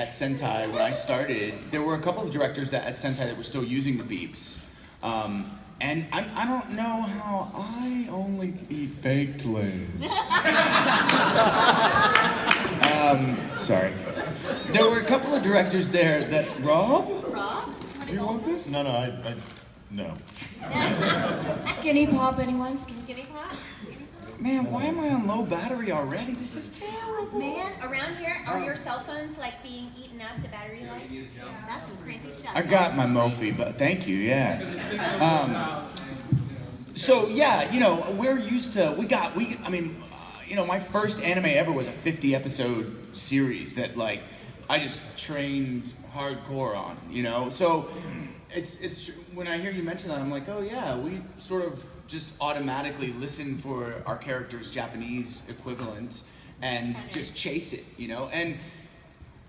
at Sentai when I started, there were a couple of directors at Sentai that were still using the beeps. And I don't know how I only eat baked lays. Sorry. There were a couple of directors there that, Rob? Do you want this? No, no. Skinny pop, anyone? Skinny pop? Man, why am I on low battery already? This is terrible. Man, around here, are your cell phones like being eaten up, the battery life? Yeah, that's some crazy stuff. I got my Mophie, but thank you, yeah. So yeah, you know, we're used to, my first anime ever was a 50 episode series that like, I just trained hardcore on, you know? So it's when I hear you mention that, I'm like, oh yeah, we sort of just automatically listen for our character's Japanese equivalent and just chase it, you know? And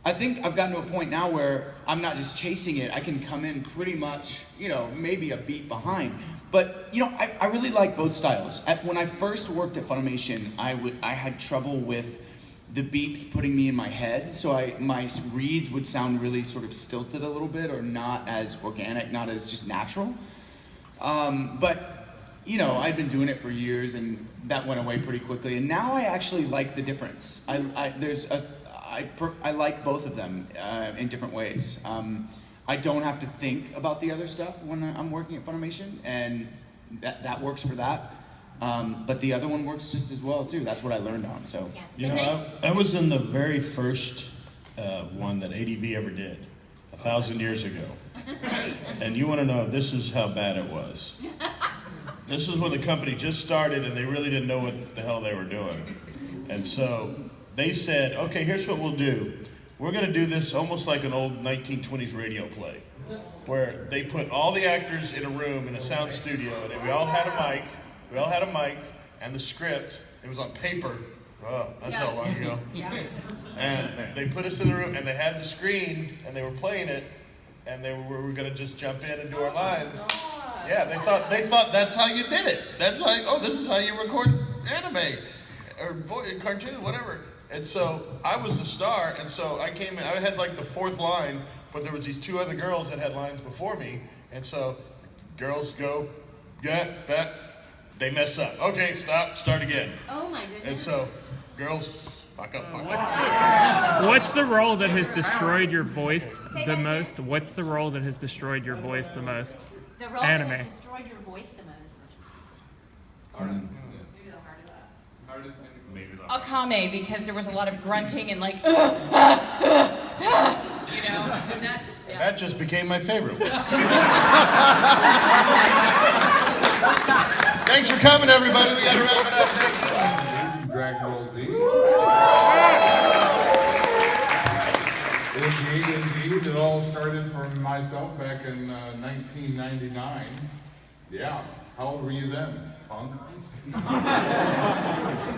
I think I've gotten to a point now where I'm not just chasing it, I can come in pretty much, you know, maybe a beat behind. But, you know, I really like both styles. When I first worked at Funimation, I had trouble with the beeps putting me in my head, so my reads would sound really sort of stilted a little bit, or not as organic, not as just natural. But, you know, I'd been doing it for years, and that went away pretty quickly. And now I actually like the difference. I like both of them in different ways. I don't have to think about the other stuff when I'm working at Funimation, and that works for that. But the other one works just as well too. That's what I learned on. So you know, I was in the very first one that ADV ever did 1,000 years ago, and you want to know, this is how bad it was. This is when the company just started and they really didn't know what the hell they were doing, and so they said, okay, here's what we'll do. We're going to do this almost like an old 1920s radio play, where they put all the actors in a room in a sound studio, and we all had a mic. We all had a mic, and the script, it was on paper. Oh, that's how long ago. Yeah. And they put us in the room, and they had the screen, and they were playing it, and we were going to just jump in and do our lines. Yeah, they thought that's how you did it. That's how, this is how you record anime, or cartoon, whatever. And so I was the star, and so I came in, I had like the fourth line, but there was these two other girls that had lines before me, and so girls go, get that. They mess up. Okay, stop, start again. Oh my goodness. And so, girls, fuck up. What's the role that has destroyed your voice the most? What's the role that has destroyed your voice the most? The role that has destroyed your voice the most. Akame, because there was a lot of grunting and like, you know, and that just became my favorite one. Thanks for coming, everybody. We got to wrap it up. Thank you. Dragonball Z. Indeed. It all started from myself back in 1999. Yeah. How old were you then, punk?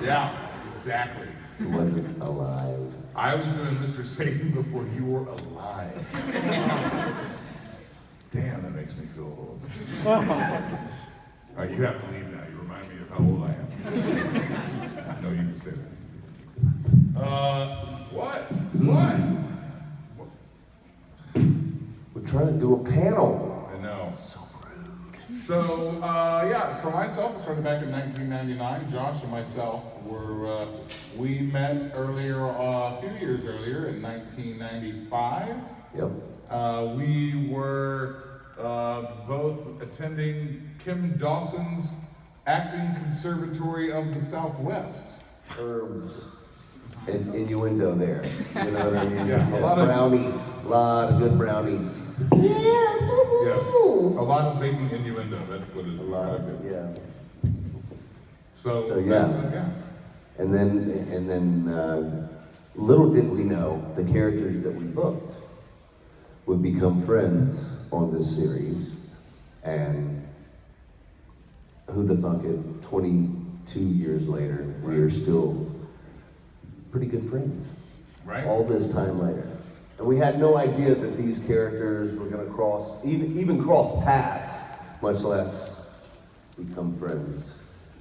Yeah, exactly. He wasn't alive. I was doing Mr. Satan before you were alive. Damn, that makes me feel old. All right, you have to leave now. You remind me of how old I am. No, you can say that. What? What? We're trying to do a panel. I know. So rude. So, yeah, for myself, it started back in 1999. Josh and myself we met earlier, a few years earlier in 1995. Yep. We were both attending Kim Dawson's Acting Conservatory of the Southwest. Herbs and innuendo there. You know what I mean? Yeah, a lot brownies, a lot of good brownies. Yes, a lot of baking innuendo. That's what it's a lot of it. Yeah. So yeah. And then little did we know the characters that we booked would become friends on this series, and who'd have thunk it, 22 years later, we are still pretty good friends. Right. All this time later. And we had no idea that these characters were gonna even cross paths, much less become friends.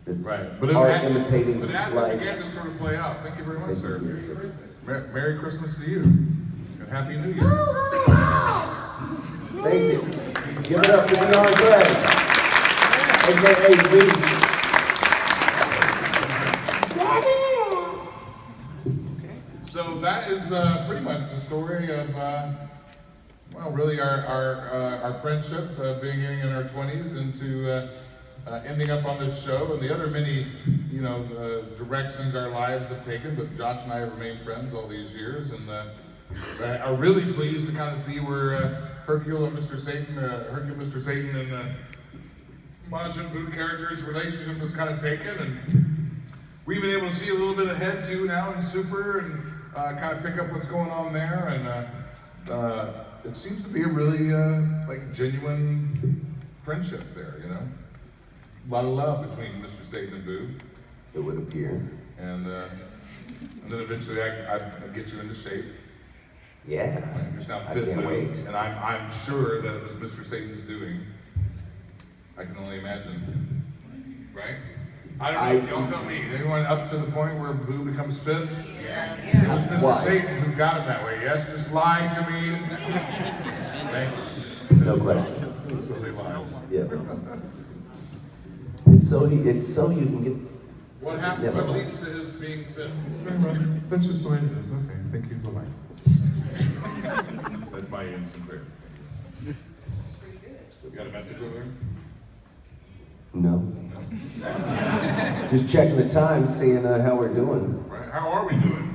It's right. But imitating as life. It began to sort of play out. Thank you very much, sir. Merry Christmas to you. Happy New Year. Thank you. Give it up to Beyond Greg, aka Reese. So that is pretty much the story of, well, really our friendship, beginning in our 20s into ending up on this show, and the other many, directions our lives have taken. But Josh and I have remained friends all these years, and are really pleased to kind of see where Hercule and Mr. Satan, and Majin Buu characters' relationship was kind of taken, and we've been able to see a little bit ahead too now in Super, and kind of pick up what's going on there, and it seems to be a really genuine friendship there, A lot of love between Mr. Satan and Boo. It would appear. And then eventually I get you into shape. Yeah. You're just now I fit, can't Boo, wait. and I'm sure that it was Mr. Satan's doing. I can only imagine. Right? I don't know. Y'all tell me. Anyone up to the point where Boo becomes fit? Yeah. It was Mr. Why? Satan who got him that way. Yes, just lie to me. Thank you. No question. Silly lies. Yeah. It's so you can get. What happened? Never What mind. leads to his being fit? That's just the way it is. Okay. Thank you. Bye-bye. That's my Ian Sinclair. You got a message over there? No. Just checking the time, seeing how we're doing. Right. How are we doing?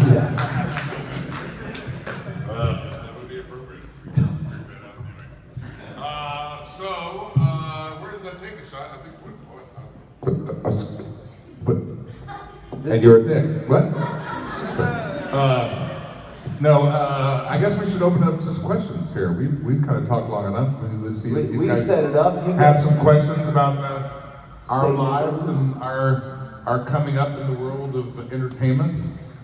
Yes. That would be appropriate. Where does that take us? I think This and you're a is- dick. What? No, I guess we should open up some questions here. We've kind of talked long enough. Let's see if these We guys set it up. You have got- some questions about our Say- lives and our coming up in the world of entertainment.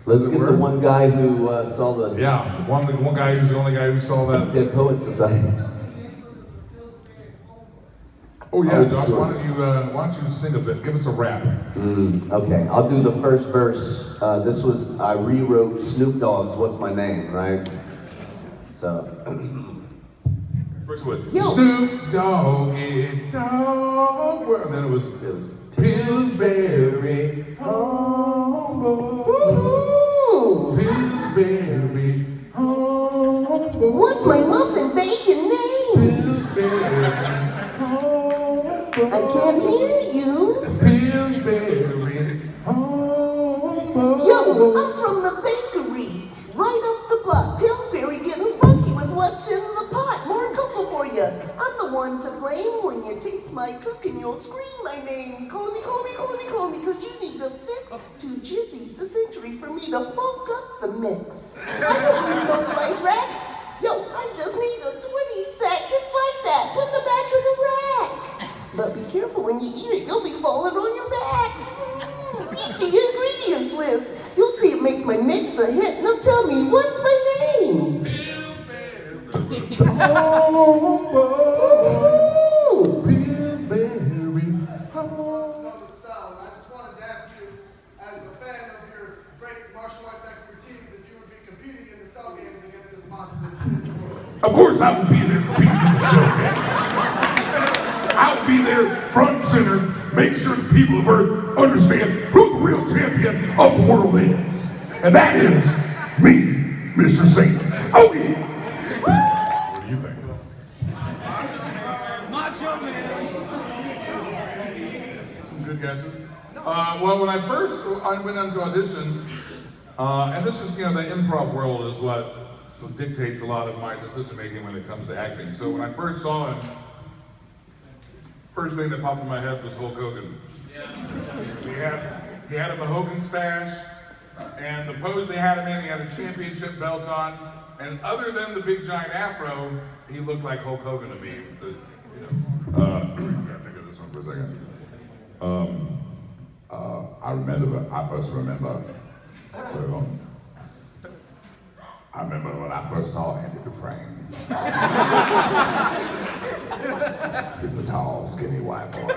Let's As it get the were. one guy who saw the Yeah, one guy who's the only guy who saw that. Dead Poets Society. Oh yeah, Oh, Josh, sure. why don't you sing a bit? Give us a rap. Okay, I'll do the first verse. I rewrote Snoop Dogg's "What's My Name," right? So, First one. Yo. Snoop Doggy Dogg. And then it was Pillsbury Homeboy. Pillsbury Homeboy. What's my muffin bacon name? Pillsbury Homeboy. I can't hear you. Pillsbury Homeboy. Yo, I'm from the bakery, right up the block. Pillsbury getting funky with what's in the pot. More cocoa for you. I'm the one to blame. When you taste my cooking, you'll scream my name. Call me, cause you need a fix. 2 Jizzy's the century for me to funk up the mix. I don't need no slice rack. Yo, I just need a 20 sec. It's like that. Put the batch in the rack. But be careful when you eat it, you'll be falling on your back. Read the ingredients list. You'll see it makes my mix a hit. Now tell me, what's my name? Ooh. Pillsbury Of the sound. I just wanted to ask you, as a fan of your great martial arts expertise, if you would be competing in the cell games against this monster. Of course I will be there competing in the show. I will be there front and center, making sure the people of Earth understand who the real champion of the world is. And that is me, Mr. Satan. Oh yeah. What do you think? Some good guesses. Well, when I went on to audition, and this is, the improv world is what dictates a lot of my decision making when it comes to acting. So when I first saw him, first thing that popped in my head was Hulk Hogan. He had a Mahogan stash, and the pose they had him in, he had a championship belt on, and other than the big giant afro, he looked like Hulk Hogan to me. With the, I first remember, I remember when I first saw Andy Dufresne. He's a tall, skinny white boy.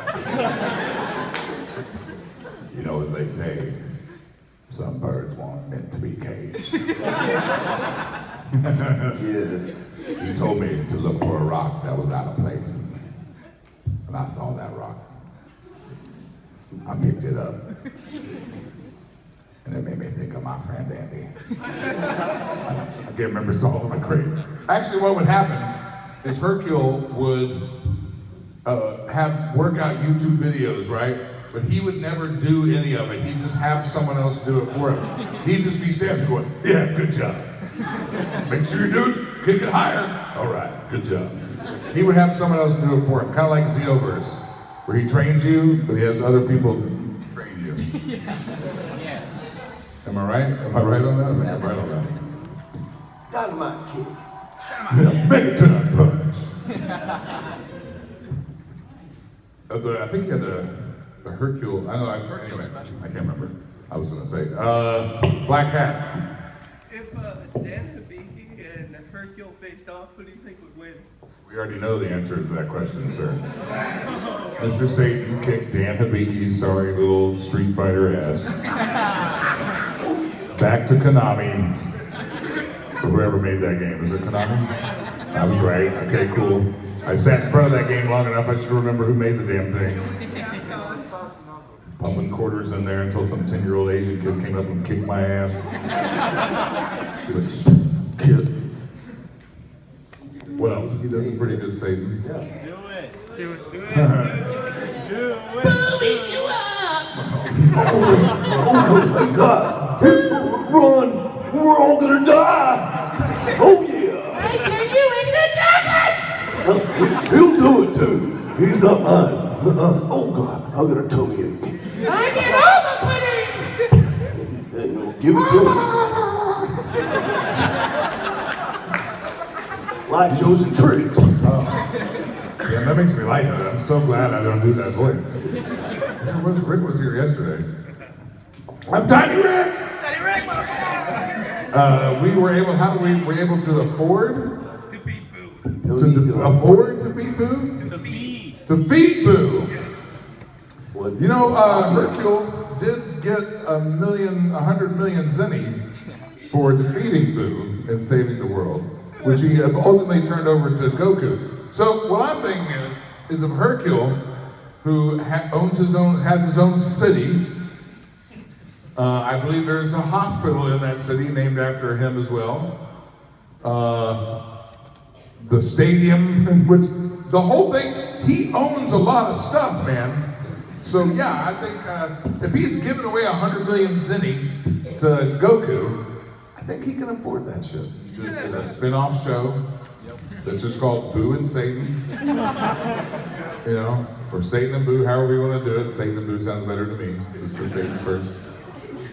You know, as they say, some birds weren't meant to be caged. Yes. He told me to look for a rock that was out of place. And I saw that rock. I picked it up. And it made me think of my friend Andy. I can't remember all my great. Actually, what would happen is Hercule would have workout YouTube videos, right? But he would never do any of it. He'd just have someone else do it for him. He'd just be standing going, yeah, good job. Make sure you do it, kick it higher. All right, good job. He would have someone else do it for him, kind of like Xenoverse, where he trains you, but he has other people train you. Yeah. Am I right? Am I right on that? I think I'm right on that. Dynamite kick. Megaton punch. I think he had the Hercule. I know. Anyway, I can't remember. I was gonna say Black Hat. If Dan Hibiki and Hercule faced off, who do you think would win? We already know the answer to that question, sir. Mr. Satan kicked Dan Hibiki's sorry little Street Fighter ass. Back to Konami. Or whoever made that game. Is it Konami? I was right. Okay, cool. I sat in front of that game long enough, I should remember who made the damn thing. Pumping quarters in there until some 10-year-old Asian kid came up and kicked my ass. He was, kid. What else? He does a pretty good Satan. Do it. Do it. I'll beat you up! Oh my God! Run! We're all gonna die! Oh yeah! I turn you into chocolate! He'll do it too. He's not mine. Oh God! I got a tummy ache. I get all the pudding! Give it to him. Live shows and tricks. Yeah, that makes me like it. I'm so glad I don't do that voice. Rick was here yesterday. I'm Tiny Rick! Tiny Rick, motherfucker! We were able to afford To beat Boo. afford to beat Boo? To beat. To beat Boo! You know, Hercule did get 100 million zenny for defeating Boo and saving the world, which he ultimately turned over to Goku. So what I'm thinking is of Hercule, who has his own city. I believe there's a hospital in that city named after him as well. The stadium, in which the whole thing, he owns a lot of stuff, man. So yeah, I think if he's giving away 100 million zenny to Goku, I think he can afford that shit. A spin-off show that's just called Buu and Satan. You know, or Satan and Buu, however you want to do it. Satan and Buu sounds better to me, just because Satan's first.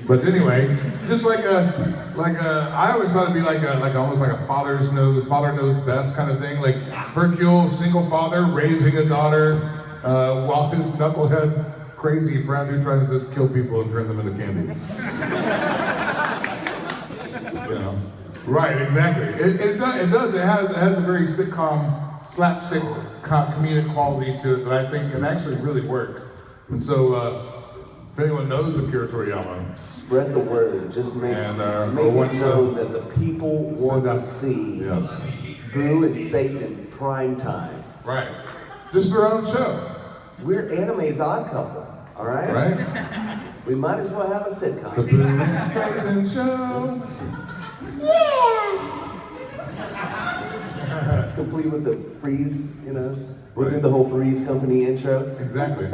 But anyway, just I always thought it'd be almost like a father knows best kind of thing. Like Hercule, single father, raising a daughter, while his knucklehead crazy friend who tries to kill people and turn them into candy. You know, right? Exactly. It does. It has a very sitcom, slapstick, comedic quality to it that I think can actually really work. And so. If anyone knows Akira Toriyama, Spread the word. Just make it once, known that the people want to that- see yes, Boo and Satan in prime time. right, just their own show, We're Anime's odd couple, all right? right? We might as well have a The sitcom. Boo and Satan Show. Complete with the Freeze, you know? We'll do the whole Three's Company intro. Exactly.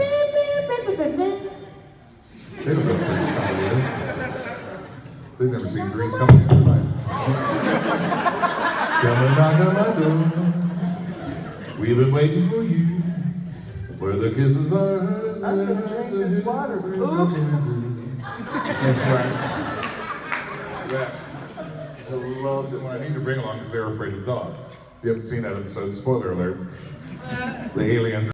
They don't know what Three's Company is. They've never seen Three's Company in their life. Come and knock on my door. We've been waiting for you. Where the kisses are hers. I'm gonna drink this water. Oops. That's right. Yeah. I love this. Well, I need to bring along because they're afraid of dogs. If you haven't seen that episode, spoiler alert. The aliens